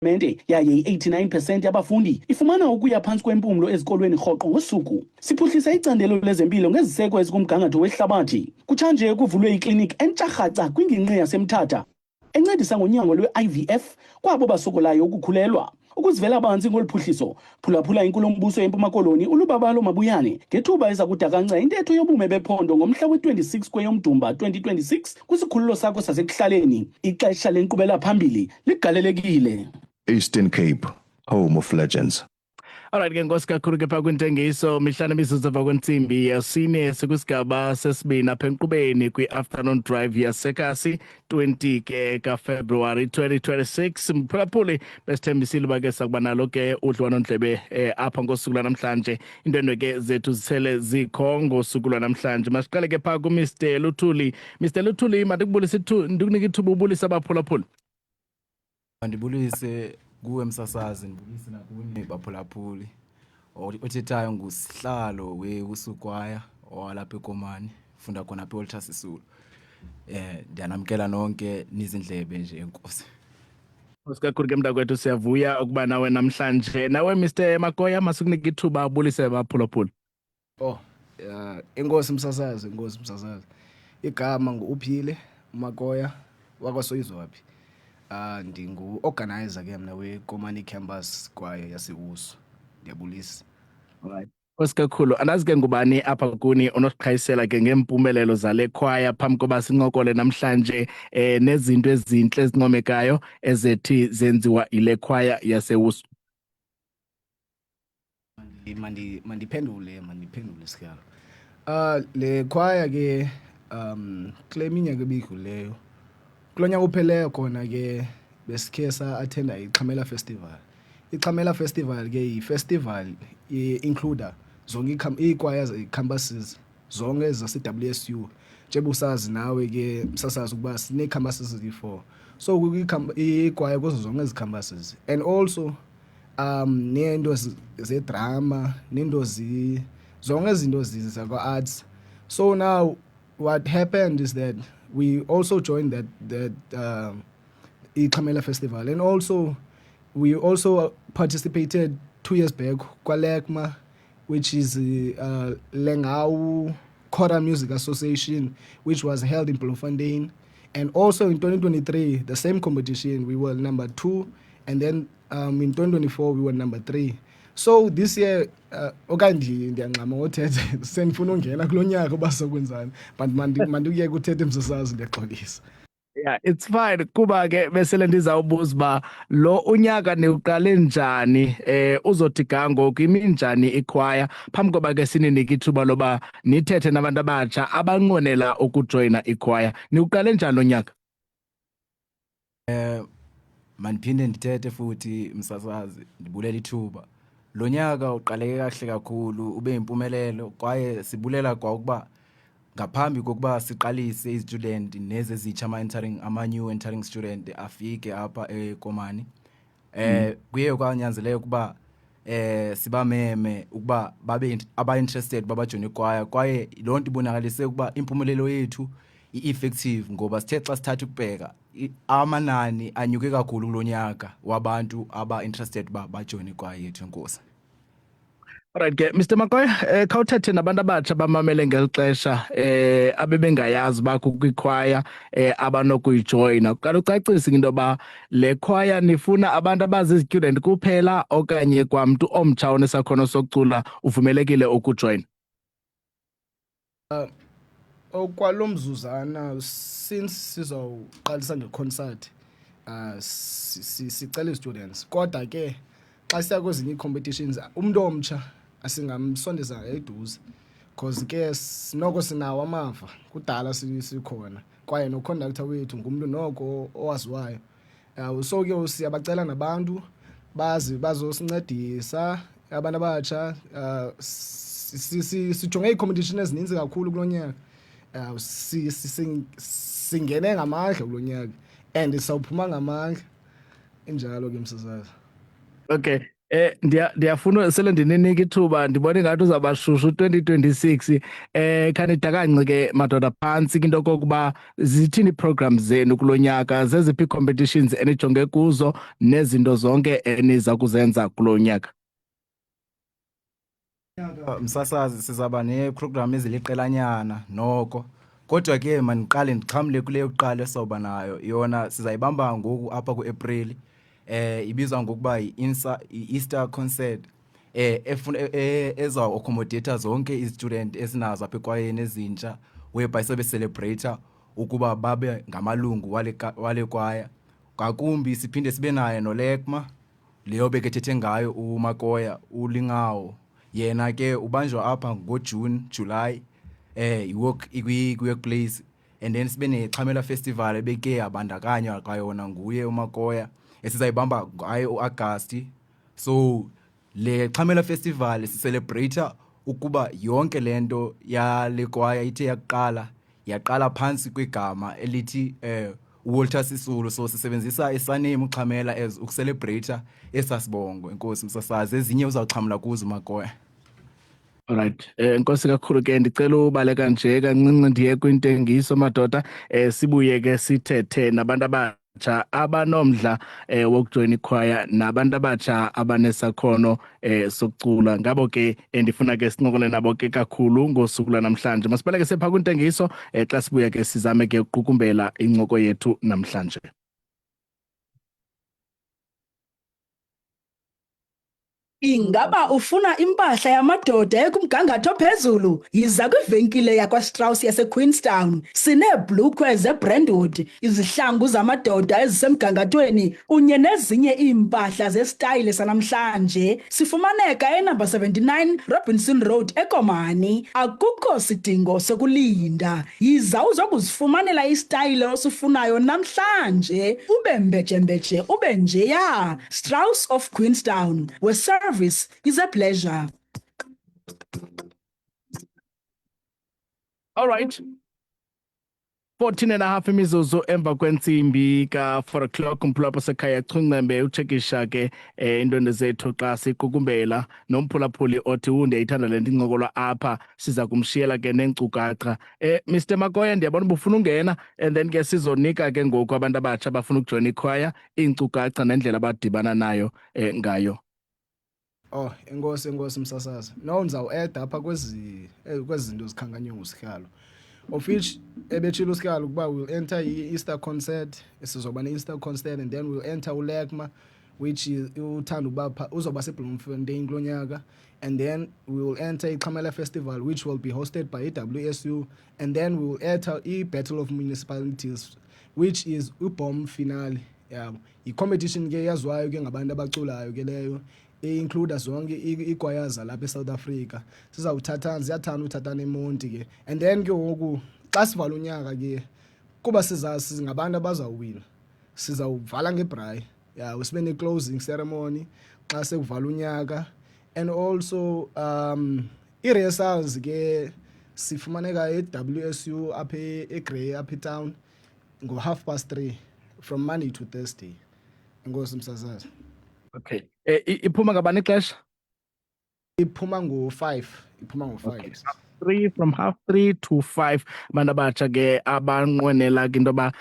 yaye i-89% yabafundi ifumana ukuya phantsi kwempumlo ezikolweni rhoqo ngosuku. Siphuhlisa icandelo lezempilo ngeziseko ezikumgangatho wehlabathi. Kutshanje kuvulwe ikliniki entsha-rhaca kwingingqi yaseMthatha encedisa ngonyango lwe-IVF kwabo basokolayo ukukhulelwa. Ukuzivela banzi ngolu phuhliso, phulaphula inkulumbuso yeMpuma Koloni uLubabalo Mabuyane ngethuba eza kudakanca intetho yobume bephondo ngomhla we-26 kweyoMdumba 2026 kwisikhululo sakho sasekuhlaleni. Ixesha lenkqubela phambili ligalelekile. Eastern Cape, home of legends. Alright ke Nkosi kakhulu ke pha kwintengiso mihlana imizuzu emva kwentsimbi yesine sikwisigaba sesibini apha enkqubeni kwi-afternoon drive yasekasi 20 ke kaFebruary 2026. Mphulaphuli besithembisile uba ke sakuba nalo ke udliwanondlebe apha ngosuku lwanamhlanje. Iindwendwe ke zethu zisele zikho ngosuku lwanamhlanje. Masiqale ke pha kuMr Luthuli. Mr Luthuli, mandikubulise ndikunika ithuba ubulisa abaphulaphuli. Mandibulise kuwe msasazi, ndibulise nakuni baphulaphuli othethayo ngusihlalo weUsukwaya owalapha eKomani, funda khona apha eWalter Sisulu. Ndiyanamkela nonke nizindlebe nje enkosi. Nkosi kakhulu ke mntakwethu, siyavuya ukuba nawe namhlanje. Nawe Mr Makoya, masikunika ithuba ubulise abaphulaphuli. Enkosi msasazi, igama nguUphile Makoya wakwaSoyizwaphi. Ndingu-organizer ke mna weKomani campus kwaye yaseUsu. Ndiyabulisa. Alright. Nkosi kakhulu, andazi ke ngubani apha kuni onosiqhayisela ke ngeempumelelo zale khwaya phambi koba sincokole namhlanje nezinto ezintle ezincomekayo ezethi zenziwa ile khwaya yaseUsu. Mandiphendule sikhalo. Le khwaya ke kule minyaka ebidluleyo kulo nyaka upheleyo khona ke besikhe sa-athenda iXhamela Festival. iXhamela Festival ke yi-festival includer zonke iikwaya ze-campuses zonke zase-WSU. Njengoba usazi nawe ke msasazi ukuba sinee-campuses eziyi-4. So ikwaya kuzo zonke ezi campuses, and also neento zedrama neento zonke izinto zakwa-arts. So now what happened is that we also joined that iXhamela Festival, and also we also participated 2 years back kwaLECMA, which is Lengau Choral Music Association, which was held in Bloemfontein. And also in 2023, the same competition, we were number 2, and then in 2024 we were number 3. So this year okanye ndiyangxama ngothethe senifuna ungena kulo nyaka obasokwenzani, but mandikuyeke uthethe msasazi, ndiyaxolisa. Yeah, it's fine kuba ke besele ndizawubuza uba lo unyaka niwuqale njani, uzothi ga ngoku imi njani ikhwaya phambi koba ke sininike ithuba loba nithethe nabantu abatsha abanqwenela ukujoyina ikhwaya. Niwuqale njani lo nyaka? Mandiphinde ndithethe futhi msasazi, ndibulela ithuba. Lo nyaka uqaleke kahle kakhulu, ube impumelelo kwaye sibulela kwa ukuba ngaphambi kokuba siqalise izitudent nezezitsha ama-new entering student afike apha eKomani. Kuye kwanyanzeleka ukuba sibameme ukuba babe aba-interested babajoyine ikwaya, kwaye loo nto ibonakalise ukuba impumelelo yethu i-effective ngoba sithe xa sithatha ukubheka amanani anyuke kakhulu kulo nyaka wabantu aba-interested uba bajoyine ikwaya yethu. Enkosi. Alright ke Mr Makoya, khawuthethe nabantu abatsha bamamele ngeli xesha abebengayazi bakho kwikhwaya abanokuyijoyina. Uqala ucacise into yoba le khwaya nifuna abantu abazizitudent kuphela okanye kwamntu omtsha onesakhono sokucula uvumelekile ukujoyina? Okwalo mzuzana, since sizawuqalisa ngeconcert sicela i-students, kodwa ke xa siya kwezinye ii-competitions umntu omtsha asingamsondeza eduze because ke noko sinawo amava kudala sikhona, kwaye noconductor wethu ngumntu noko owaziwayo. So ke siyabacela nabantu bazosincedisa abantu abatsha. Sijonge ii-competition ezininzi kakhulu kulo nyaka. Singene ngamandla kulo nyaka and sawuphuma ngamandla, injalo ke msasazi. Okay, Ndiyafuna sele ndininike ithuba ndibona ngathi uzawubashushu 2026 khanidakance ke madoda phantsi into kokuba zithini programs zenu kulonyaka zeziphi competitions enijonge kuzo nezinto zonke eniza kuzenza kulonyaka. Msasazi sizaba neprogram eziliqelanyana noko kodwa ke maniqale ndixhamle kule yokuqala esoba nayo yona sizayibamba ngoku apha kuApril ibizwa ngokuba i-Easter concert eza accommodate zonke izistudent esinazo apha ekwayeni ezintsha whereby sobe celebrate ukuba babe ngamalungu wale kwaya ngakumbi siphinde sibe naye noLekma leyo bekethethe ngayo uMakoya uLingawo yena ke ubanjwa apha ngoJune July iwork kwi-workplace and then sibe neChamela Festival ebeke abandakanywa kwayona nguye uMakoya esizayibamba ngayo uAugust. So le Chamela Festival sicelebrate ukuba yonke lento yale kwaya ithe yaqala phansi kwegama elithi Walter Sisulu. So sisebenzisa isaname uChamela as ukucelebrate esasibongo. Inkosi Msasazi ezinye uzawuxhamla kuzo Makoya. Alright, inkosi kakhulu ke ndicela ubaleka nje kancinci ndiye kwintengiso madoda sibuye ke sithethe nabantu abatsha abanomdla wokujoin ichoir nabantu abatsha abanesakhono sokucula ngabo ke ndifuna ke sincokole nabo ke kakhulu ngosuku namhlanje. Masibaleke sepha kwintengiso xa sibuya ke sizame ke ukuqukumbela incoko yethu namhlanje. Ingaba ufuna impahla yamadoda ekumgangatho phezulu? Yiza kwivenkile yakwaStrauss yaseQueenstown. Sineebhlukhwe zeBrandwood, izihlangu zamadoda ezisemgangathweni kunye nezinye iimpahla zestayile sanamhlanje. Sifumaneka enumber 79 Robinson Road eKomani. Akukho sidingo sokulinda. Yiza uzokuzifumanela istayile osifunayo namhlanje. Ube mbejembeje ube njeya. Strauss of Queenstown. Service is a pleasure. All right. 14.5 imizuzu emva kwentsimbi ka-4 o'clock umphulaphula sekhaya Chuncembe uchekisha ke iinto zethu xa siqukumbela nomphulaphuli othi ndiyayithanda le nto incokolwa apha siza kumshiyela ke neenkcukacha. Mr Makoya ndiyabona uba ufuna ungena and then ke sizonika ke ngoku abantu abatsha abafuna ukujoyina ikhwaya iinkcukacha nendlela abadibana nayo ngayo. Oh, enkosi Msasazi. No ndizawuadd apha kwezi zinto zikhankanywe ngusihlalo. Of which ebetshilo usihlalo ukuba we'll enter i-Easter concert, sizoba ne-Easter concert and then we'll enter uLekma which is uthanda ukuba uzoba seBloemfontein kulonyaka, and then we will enter iChamela Festival which will be hosted by iWSU, and then we will enter i-Battle of Municipalities which is ubomb finale. I-competition ke yaziwayo ke ngabantu abaculayo ke leyo include zonke ikwaya lapha eSouth Africa. Ziyathanda uthathana eMonti ke, and then ke ngoku xa sivala unyaka ke kuba sizazi ngabantu abazawuwina sizawuvala ngebraai sibe ne-closing ceremony xa sekuvala unyaka, and also i-rehearsals ke sifumaneka eWSU apha eGrey apha etown ngo-3:30 from Monday to Thursday. Inkosi Msasazi. Okay. Iphuma ngabani ixesha? Iphuma ngo-5. Okay. 3 from 3:30 to 5. Abantu abatsha ke abanqwenela ke into ba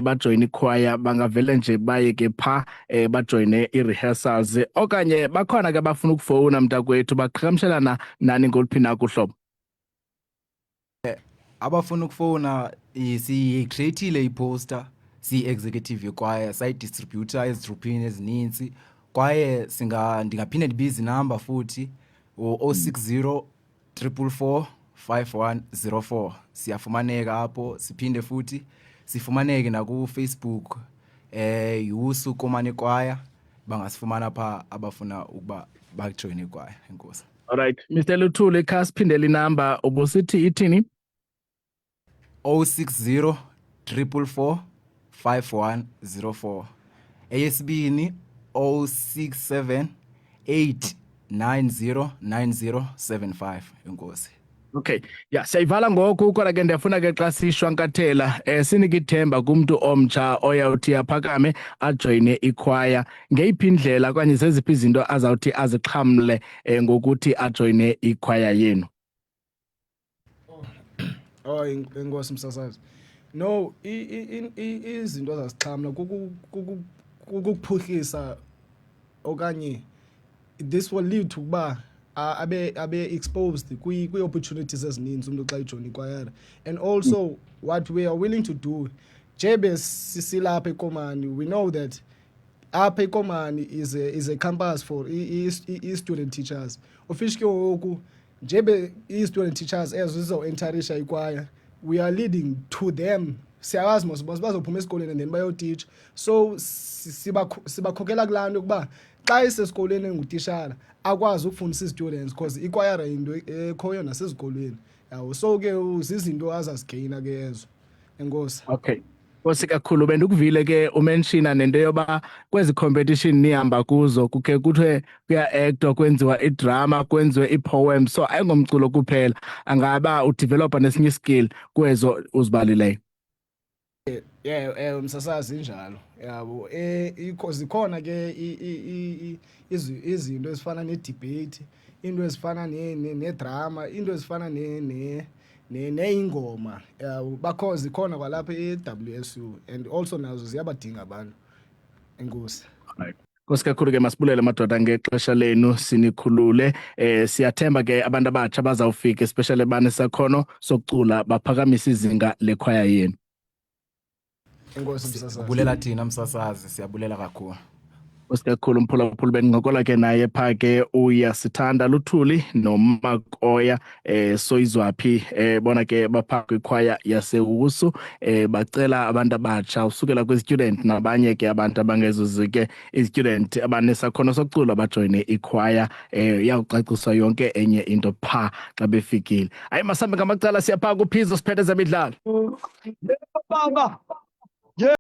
bajoyine ichoir bangavele nje baye ke pha bajoyine i-rehearsals okanye bakhona ke abafuna ukufowuna mntakwethu baqhagamshelana nani ngoluphi na uhlobo. Abafuna ukufowuna siyicreateile iposter si-executive yechoir sayidistributor ezidruphini ezininzi kwaye ndingaphinde ndibize inamba futhi 060 444 5104. Siyafumaneka apho, siphinde futhi sifumaneke nakuFacebook yusu Komani Choir, bangasifumana pha abafuna ukuba bajoyine ichoir. Enkosi. All right, Mr Luthuli khasiphindele inamba ubusithi ithini? 060 444 5104. Eyesibini 067 890 9075. Enkosi. Okay. Yeah, siyayivala ngoku kodwa ke ndiyafuna ke xa sishwankathela sinike ithemba kumuntu omtsha oyawuthi aphakame ajoyine ikwaya ngeyiphi indlela okanye zeziphi izinto azawuthi azixhamle ngokuthi ajoyine ikwaya yenu. Oh, enkosi msasazi. No, izinto zazixhamla kukuphuhlisa okanye this will lead to kuba abe exposed kwi-opportunities ezininzi umuntu xa ijoyina ikwayara. And also what we are willing to do njebe sisilapha eKomani, we know that apha eKomani is a campus for student teachers. Officially ke ngoku njebe student teachers ezo zizo-entarisha ikwaya, we are leading to them. Siyawazi mos bazophuma esikoleni and then bayoteach, so sibakhokela kulaa nto yokuba xa isesikoleni engutitshala akwazi ukufundisa ii-students because ikwayara yinto ekhoyo nasezikolweni yawo. So ke zizinto azazigeyina ke ezo. Enkosi. Okay. Nkosi kakhulu bendikuvile ke umenshina nento yoba kwezi competition nihamba kuzo kukhe kuthiwe kuya-actwa kwenziwa idrama kwenziwe ipoem, so ayingomculo kuphela, angaba udevelopa nesinye iskill kwezo uzibalileyo. Yeah, msasazi injalo yabo. Zikhona ke izinto ezifana ne-debate, into ezifana nedrama, into ezifana neingoma yabo. Zikhona kwalapha e-WSU and also nazo ziyabadinga abantu. Enkosi. Nkosi kakhulu ke masibulele madoda ngexesha lenu sinikhulule. Siyathemba ke abantu abatsha bazawufika especially banesakhono sokucula baphakamisa izinga lekhwaya yenu. Enkosi msasazi. Sibulela thina msasazi, siyabulela kakhulu. Nkosi kakhulu mphulaphula bengincokola ke naye pha ke uYasithanda Luthuli noMakoya Soyizwaphi bona ke bapha kwikwaya yaseWusu bacela abantu abatsha usukela kwi-student nabanye ke abantu abangezuzike i-student abanesakhono sokucula bajoyine ikwaya yawucaciswa yonke enye into pha xa befikile. Hayi masambe ngamacala siyapha kuPhizo siphethe zemidlalo. Baba